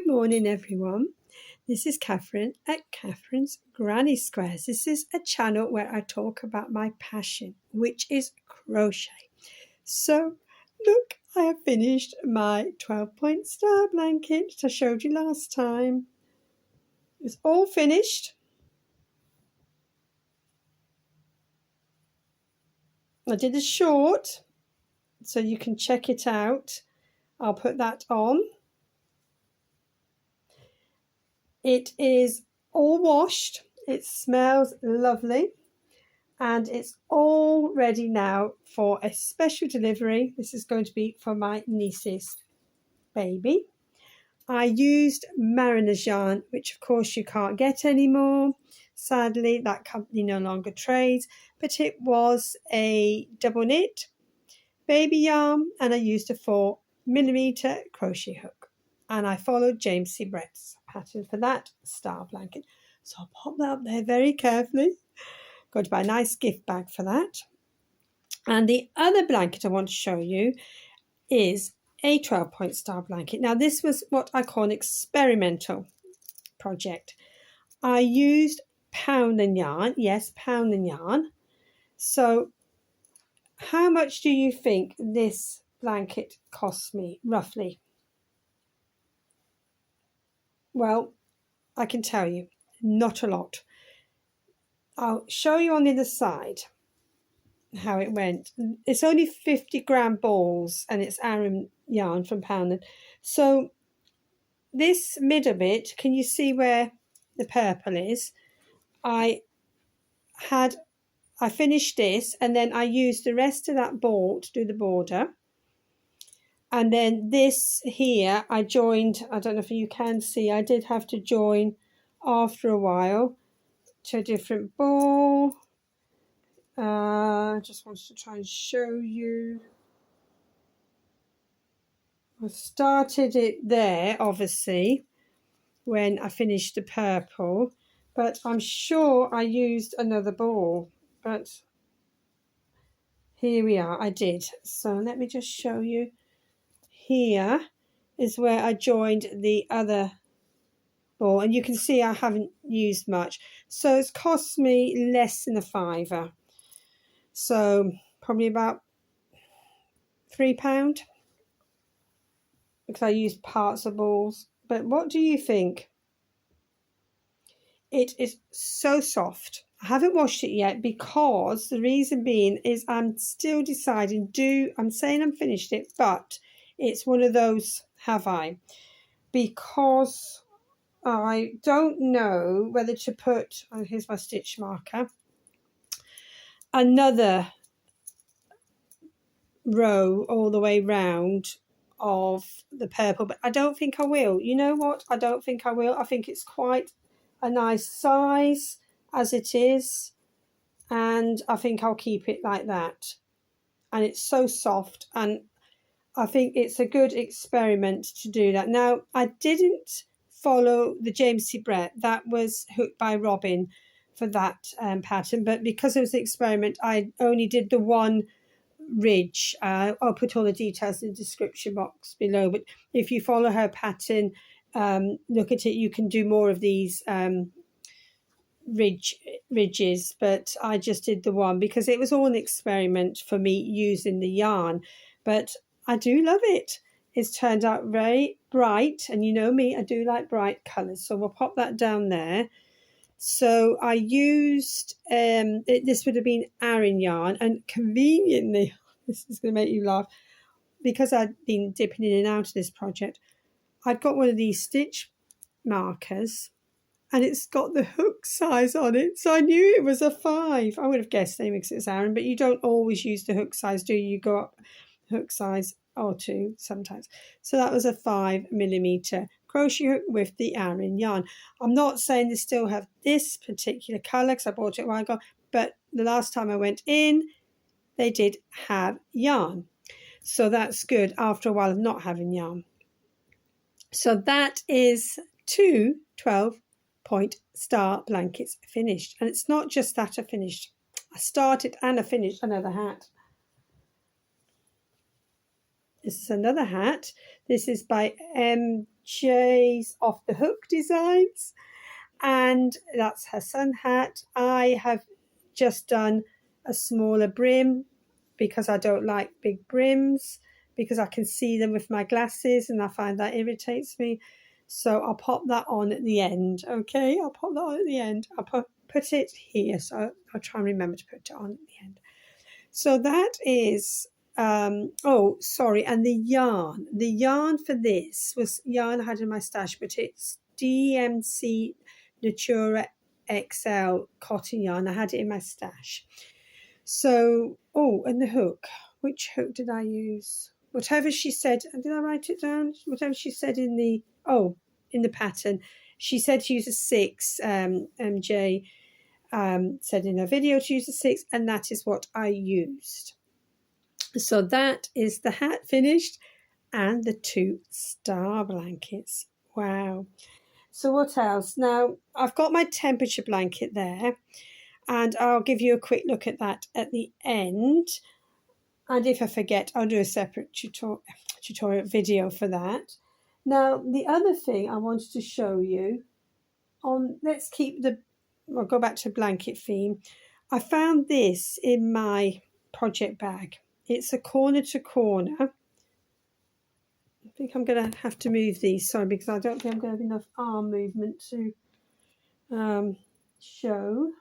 morning everyone. This is Catherine at Catherine's Granny Squares. This is a channel where I talk about my passion, which is crochet. So look, I have finished my 12-point star blanket that I showed you last time. It's all finished. I did a short so you can check it out. I'll put that on. It is all washed, it smells lovely, and it's all ready now for a special delivery. This is going to be for my niece's baby. I used Mariner's yarn, which of course you can't get anymore. Sadly, that company no longer trades, but it was a double knit baby yarn, and I used a 4mm crochet hook. And I followed James C. Brett's pattern for that star blanket. So I'll pop that up there very carefully. Going to buy a nice gift bag for that. And the other blanket I want to show you is a 12-point star blanket. Now this was what I call an experimental project. I used Poundland yarn. Yes, Poundland yarn. So how much do you think this blanket cost me, roughly? Well, I can tell you, not a lot. I'll show you on the other side how it went. It's only 50-gram balls and it's Aran yarn from Poundland. So this middle bit, can you see where the purple is? I finished this and then I used the rest of that ball to do the border. And then this here, I joined, I don't know if you can see, I did have to join after a while to a different ball. I just wanted to try and show you. I started it there, obviously, when I finished the purple, but I'm sure I used another ball, but here we are, I did. So let me just show you. Here is where I joined the other ball, and you can see I haven't used much. So it's cost me less than £5. So probably about £3 because I used parts of balls. But what do you think? It is so soft. I haven't washed it yet because the reason being is I'm still deciding. I'm saying I'm finished it, but it's one of those have I, because I don't know whether to put, oh, here's my stitch marker, another row all the way round of the purple, but I don't think I will. You know what? I don't think I will. I think it's quite a nice size as it is, and I think I'll keep it like that. And it's so soft, and I think it's a good experiment to do that. Now, I didn't follow the James C. Brett. That was Hooked by Robin for that pattern, but because it was an experiment, I only did the one ridge. I'll put all the details in the description box below, but if you follow her pattern, look at it, you can do more of these ridges, but I just did the one because it was all an experiment for me using the yarn. But I do love it. It's turned out very bright, and you know me, I do like bright colours, so we'll pop that down there. So I used this would have been Aran yarn, and conveniently, this is going to make you laugh, because I'd been dipping in and out of this project, I'd got one of these stitch markers and it's got the hook size on it, so I knew it was a 5. I would have guessed anyway because it's Aran, but you don't always use the hook size, do you? You go up hook size or 2 sometimes. So that was a 5mm crochet hook with the Aran yarn. I'm not saying they still have this particular colour because I bought it a while ago, but the last time I went in, they did have yarn. So that's good after a while of not having yarn. So that is 2 12-point star blankets finished. And it's not just that I finished. I started and I finished another hat. This is another hat. This is by J's off the hook designs, and that's her sun hat. I have just done a smaller brim because I don't like big brims, because I can see them with my glasses and I find that irritates me. So I'll pop that on at the end. Okay, I'll pop that on at the end. I'll put it here, so I'll try and remember to put it on at the end. So that is, oh, sorry, and the yarn for this was yarn I had in my stash, but it's DMC Natura XL cotton yarn. I had it in my stash. So, oh, and the hook. Which hook did I use? Whatever she said, did I write it down? Whatever she said in the, in the pattern, she said to use a 6. MJ said in her video to use a 6, and that is what I used. So that is the hat finished and the 2 star blankets. Wow. So what else? Now, I've got my temperature blanket there, and I'll give you a quick look at that at the end. And if I forget, I'll do a separate tutorial video for that. Now, the other thing I wanted to show you, let's keep I'll go back to blanket theme. I found this in my project bag. It's a corner to corner. I think I'm going to have to move these, sorry, because I don't think I'm going to have enough arm movement to show.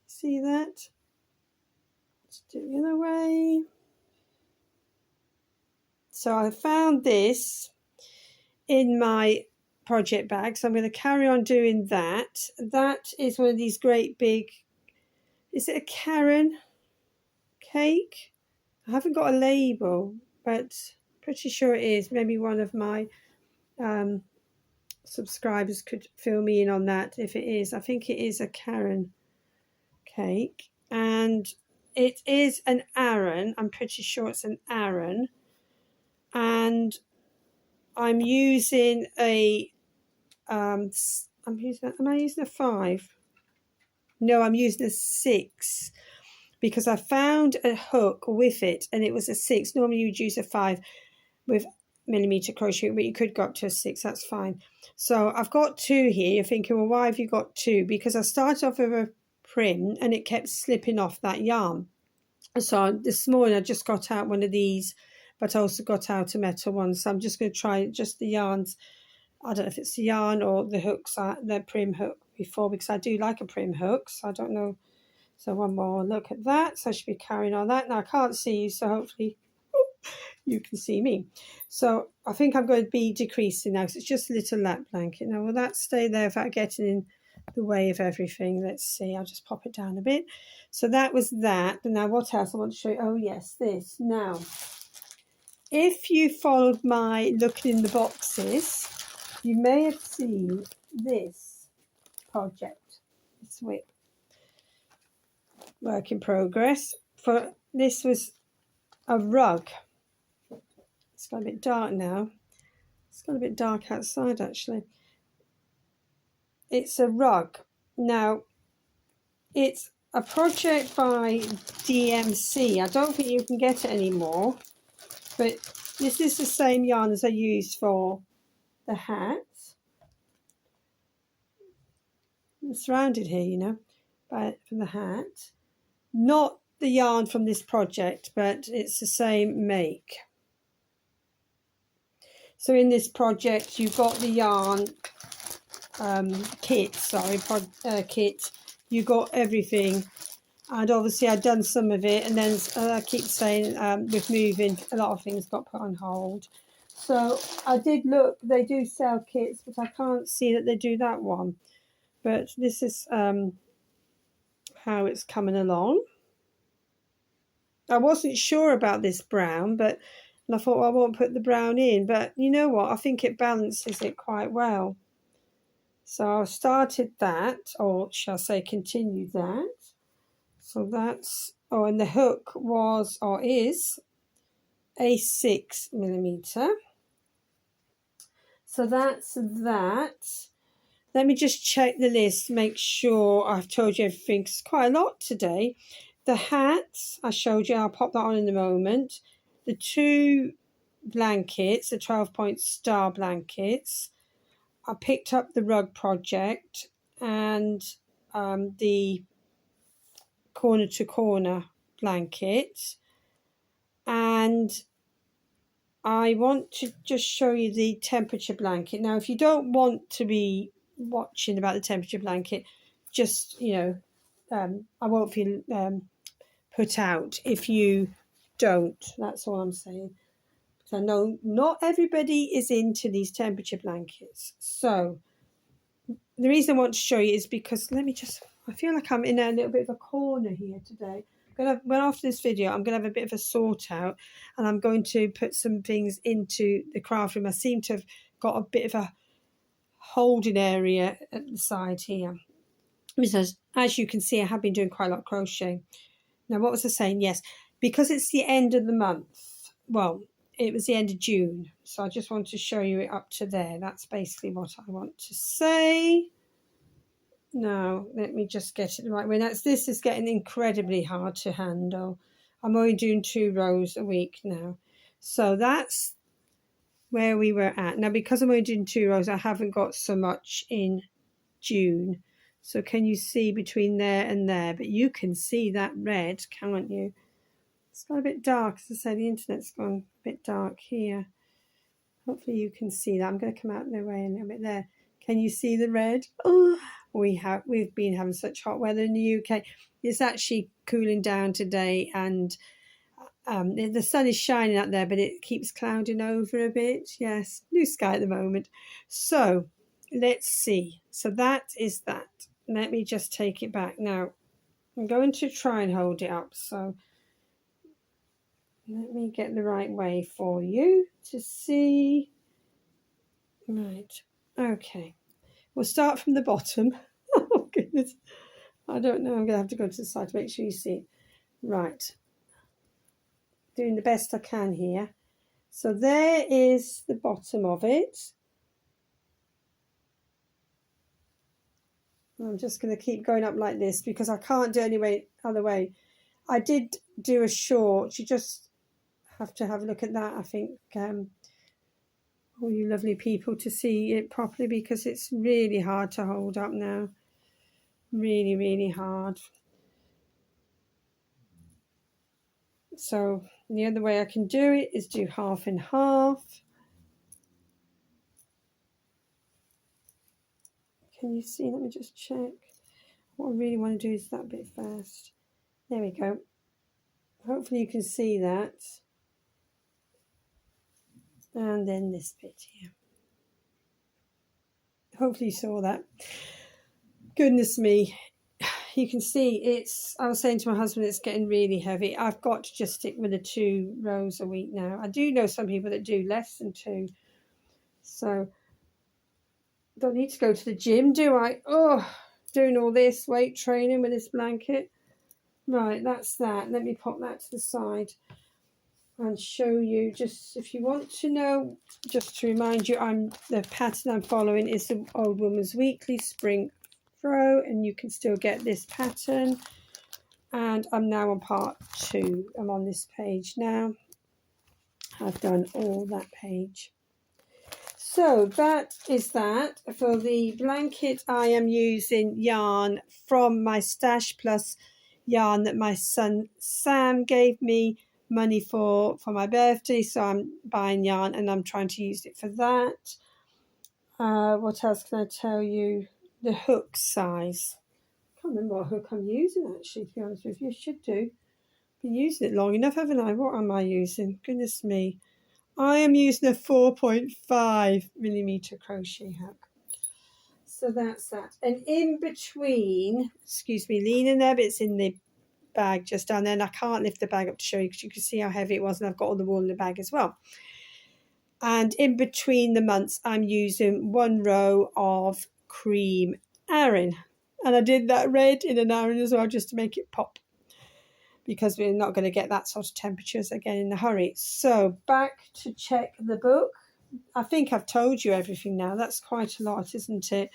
See that? Let's do it the other way. So I found this in my project bag, so I'm going to carry on doing that. That is one of these great big, is it a Karen cake? I haven't got a label, but pretty sure it is. Maybe one of my subscribers could fill me in on that if it is. I think it is a Karen cake, and it is an Aran. I'm pretty sure it's an Aran, and I'm using a am I using a 5? No, I'm using a 6 because I found a hook with it and it was a 6. Normally you'd use a 5 with millimeter crochet, but you could go up to a 6, that's fine. So I've got 2 here. You're thinking, well, why have you got 2? Because I started off with a prim and it kept slipping off that yarn. So this morning I just got out one of these, but I also got out a metal one. So I'm just going to try just the yarns. I don't know if it's the yarn or the hooks, the prim hook before, because I do like a prim hook. So I don't know. So one more look at that. So I should be carrying on that. Now I can't see you, so hopefully you can see me. So I think I'm going to be decreasing now because it's just a little lap blanket. Now will that stay there without getting in the way of everything? Let's see. I'll just pop it down a bit. So that was that. And now what else I want to show you? Oh yes, this. Now, if you followed my looking in the boxes, you may have seen this project, this whip. Work in progress. This was a rug. It's got a bit dark now. It's got a bit dark outside actually. It's a rug. Now, it's a project by DMC. I don't think you can get it anymore, but this is the same yarn as I used for the hat. I'm surrounded here, you know, from the hat. Not the yarn from this project, but it's the same make. So in this project, you've got the yarn kit. You got everything, and obviously I'd done some of it, and then I keep saying with moving, a lot of things got put on hold. So I did look. They do sell kits, but I can't see that they do that one. But this is how it's coming along. I wasn't sure about this brown, and I thought, well, I won't put the brown in, but you know what? I think it balances it quite well. So I started that, or shall I say continued that. So that's, and the hook was, or is, a 6mm. So that's that. Let me just check the list, make sure I've told you everything. It's quite a lot today. The hats I showed you, I'll pop that on in a moment. The 2 blankets, the 12-point star blankets. I picked up the rug project and the corner to corner blanket, and I want to just show you the temperature blanket. Now, if you don't want to be watching about the temperature blanket, just, I won't feel put out if you don't. That's all I'm saying. So I know not everybody is into these temperature blankets. So the reason I want to show you is because I feel like I'm in a little bit of a corner here today. Well, after this video, I'm going to have a bit of a sort out, and I'm going to put some things into the craft room. I seem to have got a bit of a holding area at the side here. Because, as you can see, I have been doing quite a lot of crochet. Now, what was I saying? Yes, because it's the end of the month. Well, it was the end of June, so I just want to show you it up to there. That's basically what I want to say. Now, let me just get it the right way. This is getting incredibly hard to handle. I'm only doing 2 rows a week now. So that's where we were at. Now, because I'm only doing 2 rows, I haven't got so much in June. So can you see between there and there? But you can see that red, can't you? It's got a bit dark. As I said, the internet's gone a bit dark here. Hopefully you can see that. I'm going to come out of their way a little bit there. Can you see the red? Oh, we've been having such hot weather in the UK. It's actually cooling down today, and the sun is shining out there, but it keeps clouding over a bit. Yes, blue sky at the moment. So let's see. So that is that. Let me just take it back. Now, I'm going to try and hold it up. So let me get the right way for you to see. Right. Okay. We'll start from the bottom. Oh, goodness. I don't know. I'm going to have to go to the side to make sure you see it. Right. Doing the best I can here. So there is the bottom of it. I'm just going to keep going up like this because I can't do any other way. I did do a short. You just have to have a look at that, I think, all you lovely people, to see it properly, because it's really hard to hold up now. Really, really hard. So the other way I can do it is do half and half. Can you see? Let me just check. What I really want to do is that bit first. There we go. Hopefully you can see that. And then this bit here. Hopefully you saw that. Goodness me. You can see I was saying to my husband, it's getting really heavy. I've got to just stick with the 2 rows a week now. I do know some people that do less than 2. So, don't need to go to the gym, do I? Oh, doing all this weight training with this blanket. Right, that's that. Let me pop that to the side and show you, just if you want to know, just to remind you, the pattern I'm following is the Old Woman's Weekly Spring Throw, and you can still get this pattern. And I'm now on part 2. I'm on this page now. I've done all that page. So that is that. For the blanket, I am using yarn from my Stash Plus yarn that my son Sam gave me money for my birthday. So I'm buying yarn and I'm trying to use it for that. What else can I tell you? The hook size. I can't remember what hook I'm using, actually, to be honest with you. I should do. Been using it long enough, haven't I? What am I using? Goodness me. I am using a 4.5mm crochet hook. So that's that. And in between, excuse me, leaning there, but it's in the bag just down there. And I can't lift the bag up to show you because you can see how heavy it was. And I've got all the wool in the bag as well. And in between the months, I'm using 1 row of cream Aran. And I did that red in an Aran as well, just to make it pop, because we're not going to get that sort of temperatures again in a hurry. So back to check the book. I think I've told you everything now. That's quite a lot, isn't it?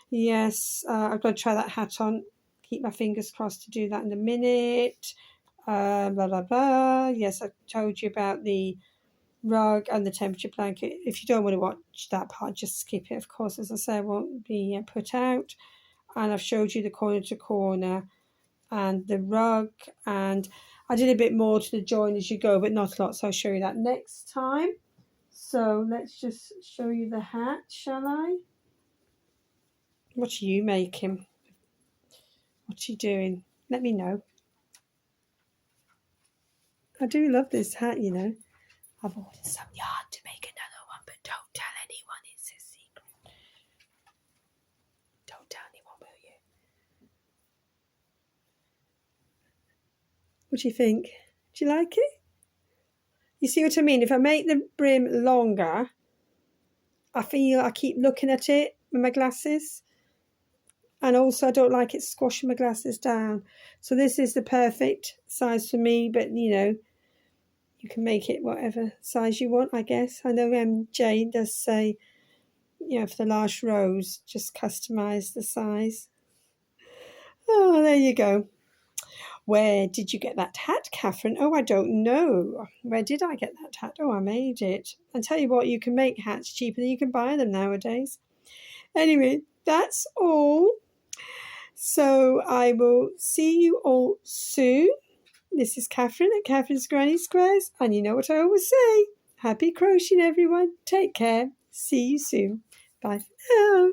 Yes, I've got to try that hat on. keep my fingers crossed to do that in a minute. Blah, blah, blah. Yes, I told you about the rug and the temperature blanket. If you don't want to watch that part, just skip it. Of course, as I say, I won't be put out. And I've showed you the corner to corner and the rug, and I did a bit more to the join as you go, but not a lot, so I'll show you that next time. So let's just show you the hat, shall I? What are you making? What are you doing? Let me know. I do love this hat, you know. I've ordered some yarn to make another one, but don't tell anyone, it's a secret. Don't tell anyone, will you? What do you think? Do you like it? You see what I mean? If I make the brim longer, I feel I keep looking at it with my glasses. And also I don't like it squashing my glasses down. So this is the perfect size for me, but you know, you can make it whatever size you want, I guess. I know MJ does say, you know, for the last rows, just customise the size. Oh, there you go. Where did you get that hat, Catherine? Oh, I don't know. Where did I get that hat? Oh, I made it. I tell you what, you can make hats cheaper than you can buy them nowadays. Anyway, that's all. So I will see you all soon. This is Catherine at Catherine's Granny Squares. And you know what I always say. Happy crocheting, everyone. Take care. See you soon. Bye for now.